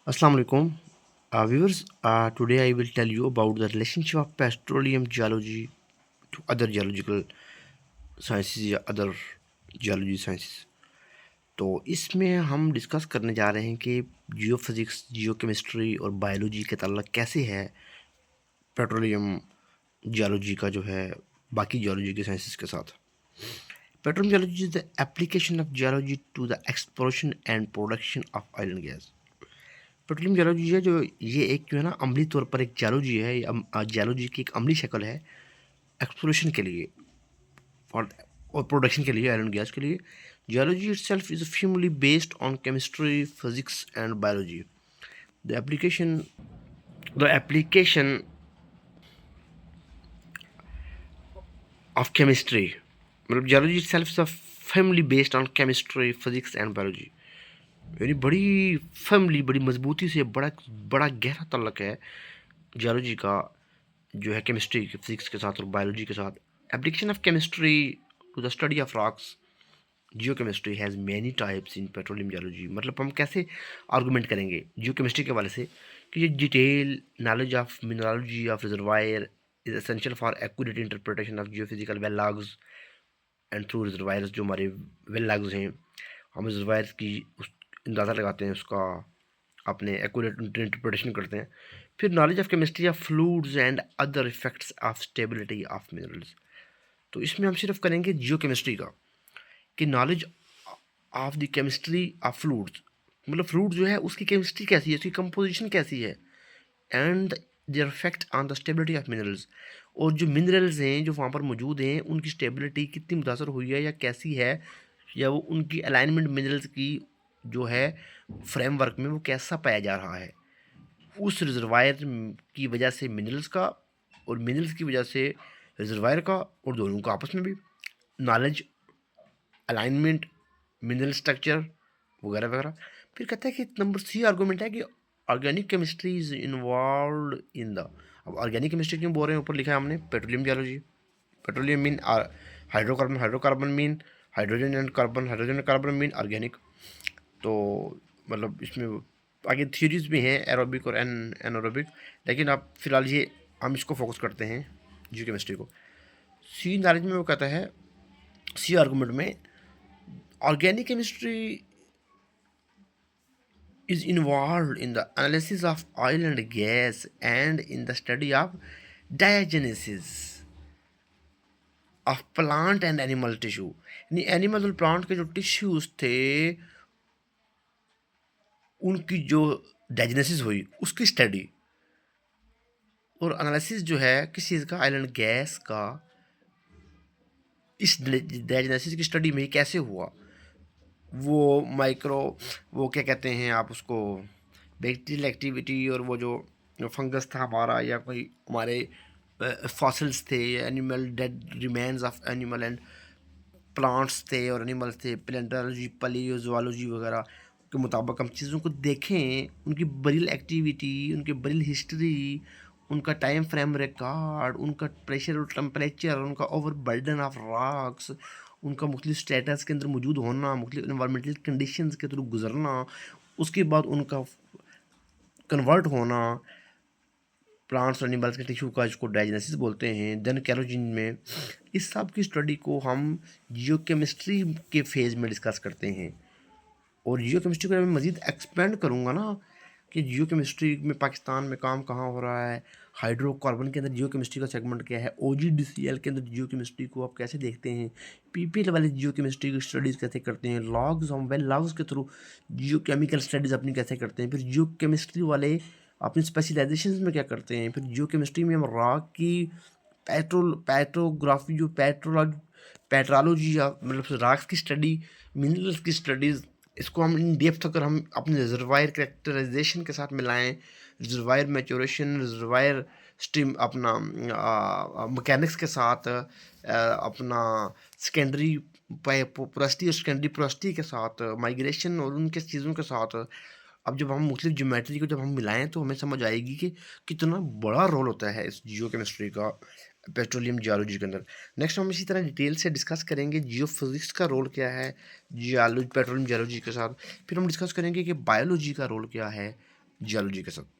Assalamu alaikum. Viewers, today I will tell you about the relationship of petroleum geology to other geological sciences या other geology sciences. तो इसमें हम discuss करने जा रहे हैं कि जियो फिज़िक्स, जियो केमिस्ट्री और बायोलॉजी के ताल्लुक कैसे है पेट्रोलियम जियोलॉजी का जो है बाकी जियोलॉजी के साइंसेस के साथ. Petroleum geology is the application of geology to the exploration and production of oil and gas. Petroleum geology है जो ये एक जो है ना अमली तौर पर एक जियोलॉजी है. जियोलॉजी की एक अमली शक्ल है एक्सप्लोरेशन के लिए फॉर और प्रोडक्शन के लिए, ऑयल एंड गैस के लिए. Geology itself is firmly based on chemistry, physics and biology. The application of chemistry मतलब geology itself is firmly based on chemistry, physics and biology. यानी बड़ी फर्मली, बड़ी मजबूती से बड़ा बड़ा गहरा तल्लक है जियोलॉजी का जो है केमिस्ट्री, फिजिक्स के साथ और बायोलॉजी के साथ. Application of chemistry to the study of rocks. Geochemistry has many types in petroleum geology. मतलब हम कैसे आर्गूमेंट करेंगे जियो केमिस्ट्री के हवाले से कि ये detail knowledge of mineralogy of reservoir is essential for accurate interpretation of geophysical well logs and through reservoirs. जो हमारे वेल लॉग्स हैं, हम रिजर्वायर्स की उस अंदाज़ा लगाते हैं, उसका अपने एक्यूरेट इंटरप्रिटेशन करते हैं. फिर knowledge of chemistry of fluids and other effects of stability of minerals. तो इसमें हम सिर्फ करेंगे जियो केमिस्ट्री का कि knowledge of the chemistry of fluids. मतलब फ्लूइड जो है उसकी केमिस्ट्री कैसी है, उसकी कंपोजिशन कैसी है, and their effect on the stability of minerals. और जो मिनरल्स हैं जो वहाँ पर मौजूद हैं उनकी स्टेबिलिटी कितनी मुतासर हुई है या कैसी है, या वो उनकी अलाइनमेंट मिनरल्स की जो है फ्रेमवर्क में वो कैसा पाया जा रहा है. उस रिजर्वायर की वजह से मिनरल्स का और मिनरल्स की वजह से रिजर्वायर का और दोनों का आपस में भी नॉलेज, अलाइनमेंट, मिनरल स्ट्रक्चर वगैरह वगैरह. फिर कहता है कि नंबर सी आर्गूमेंट है कि organic chemistry is involve in the. अब ऑर्गेनिक केमिस्ट्री क्यों बोल रहे हैं, ऊपर लिखा है हमने petroleum geology. Petroleum mean hydrocarbon, hydrocarbon mean hydrogen and carbon, hydrogen and carbon mean organic. तो मतलब इसमें आगे थ्योरीज भी हैं एरोबिक और एनारोबिक, लेकिन अब फिलहाल ये हम इसको फोकस करते हैं जियो केमिस्ट्री को. सी नॉलेज में वो कहता है, सी आर्गूमेंट में organic chemistry is involved in the analysis of oil and gas and in the study of diagenesis of plant and animal tissue. यानी एनिमल और प्लांट के जो टिश्यूज थे उनकी जो डाइजेनेसिस हुई उसकी स्टडी और एनालिसिस जो है किस चीज़ का, ऑयल एंड गैस का. इस डाइजेनेसिस की स्टडी में कैसे हुआ, वो माइक्रो, वो क्या कहते हैं आप उसको, बैक्टीरियल एक्टिविटी, और वो जो फंगस था हमारा या कोई हमारे फॉसिल्स थे, animal dead remains of animal and plants थे और एनिमल्स थे, प्लेंटोलॉजी, पलियोजोलॉजी वगैरह के मुताबिक हम चीज़ों को देखें, उनकी बरियल एक्टिविटी, उनकी बरियल हिस्ट्री, उनका टाइम फ्रेम रिकॉर्ड, उनका प्रेशर और टेम्परेचर, उनका ओवर बर्डन ऑफ रॉक्स, उनका मुख्तलिफ स्टेटस के अंदर मौजूद होना, मुख्तलिफ इन्वायरमेंटल कंडीशंस के थ्रू गुजरना, उसके बाद उनका कन्वर्ट होना प्लांट्स और एनिमल्स के टिश्यू का, इसको डाइजेनेसिस बोलते हैं, देन कैलोजिन में. इस सब की स्टडी को हम जियो केमिस्ट्री के फेज़ में डिस्कस करते हैं. और जियो केमिस्ट्री को मैं मज़ीद एक्सपेंड करूँगा ना कि जियो केमिस्ट्री में पाकिस्तान में काम कहाँ हो रहा है, हाइड्रोकार्बन के अंदर जियो केमिस्ट्री का सेगमेंट क्या है, OGDCL के अंदर जियो केमिस्ट्री को आप कैसे देखते हैं, PPL वाले जियो केमिस्ट्री की स्टडीज़ कैसे करते हैं, लॉग्स, हम वेल लॉग्स के थ्रू जियो केमिकल स्टडीज़ अपनी कैसे करते हैं, फिर जियो केमिस्ट्री वाले अपनी स्पेशलाइजेशन में क्या करते हैं, फिर जियो केमिस्ट्री में हम रॉक की पेट्रोग्राफी, जो पेट्रोलॉजी या मतलब रॉक्स की स्टडी, मिनरल्स की स्टडीज़, इसको हम इन डेप्थ अगर हम अपने रिजर्वायर कैरेक्टराइजेशन के साथ मिलाएं, रिजर्वायर मैच्योरेशन, रिजर्वायर स्ट्रीम अपना मैकेनिक्स के साथ, अपना सेकेंडरी पोरोसिटी और सेकेंडरी पोरोसिटी के साथ, माइग्रेशन और उनके चीज़ों के साथ, अब जब हम मुख्तलिफ ज्योमेट्री को जब हम मिलाएं तो हमें समझ आएगी कि कितना बड़ा रोल होता है इस जियो केमिस्ट्री का पेट्रोलियम जियोलॉजी के अंदर. नेक्स्ट हम इसी तरह डिटेल से डिस्कस करेंगे जियो फिजिक्स का रोल क्या है जियोलॉजी, पेट्रोलियम जियोलॉजी के साथ. फिर हम डिस्कस करेंगे कि बायोलॉजी का रोल क्या है जियोलॉजी के साथ।